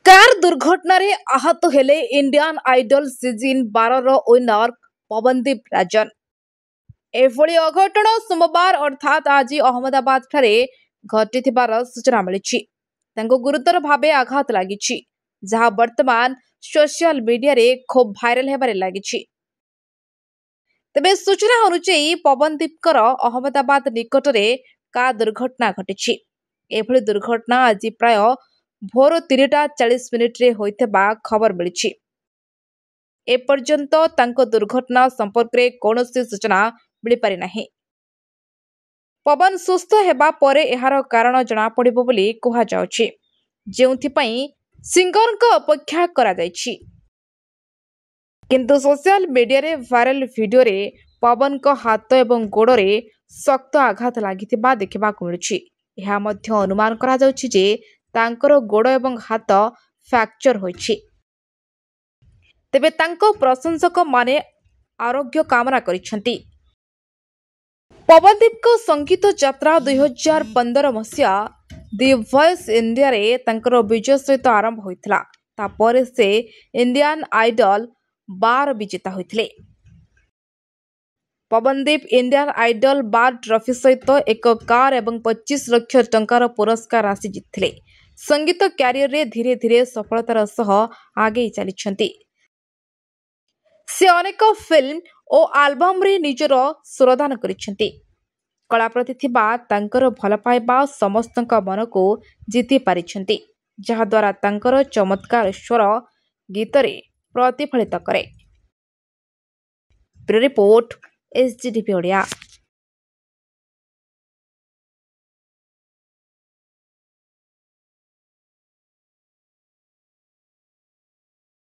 Car दुर्घटन आहत हेले Indian Idol season 12 winner Pawandeep Rajan. एभली अघटन सोमवार अर्थात आज अहमदाबाद ठारे घटिथिबार सूचना मिली। गुरुतर भावे आघात लगी जहाँ वर्तमान सोशल मीडिया रे खूब भाइराल हेबारे लगी। तेबे सूचना अनुसार पवनदीप अहमदाबाद निकटरे कार दुर्घटना घटी। एभली दुर्घटना आज प्राय भोर 3:40 होइथिबा खबर मिली। एपर्यंत तांको दुर्घटना संपर्क रे कौनसी सूचना मिली पारि नाही। पवन सुस्थ हेबा परे एहार कारण जना पड़िबो बोली कुहा जाउछि, जेउथि पई सिंगर को अपेक्षा करा जाइछि। किंतु सोशल मीडिया रे वायरल वीडियो रे पवन को हाथ एवं गोड़ रे शक्त आघात लागिथिबा देखिबा को मिलुछि। एहा मध्य अनुमान करा जाउछि जे तांकर गोड़ एवं हाथ फ्रैक्चर होइछि। तेबे तांको प्रशंसक माने आरोग्य कामना करिसेंती। पवनदीप को संगीत यात्रा 2015 मसिया दि वॉइस इंडिया रे तांकर विजय सहित आरंभ होइथिला। तापर से इंडियन आइडल 12 विजेता होइथिले। पवनदीप इंडियन आइडल 12 ट्रॉफी सहित एक कार एवं 25 लाख टंकार पुरस्कार राशि जितिले। संगीत क्यारियर रे धीरे धीरे सफलतार सह आगे चलिछंती। से अनेक फिल्म और एल्बम रे निजर स्वरदान करिछंती। कला प्रति थिबा तांकर भल पाइबा समस्तक मन को जीति पारिछंती, जहा द्वारा तांकर चमत्कार स्वर गीत रे प्रतिफलित करे। Report SGTV Odia.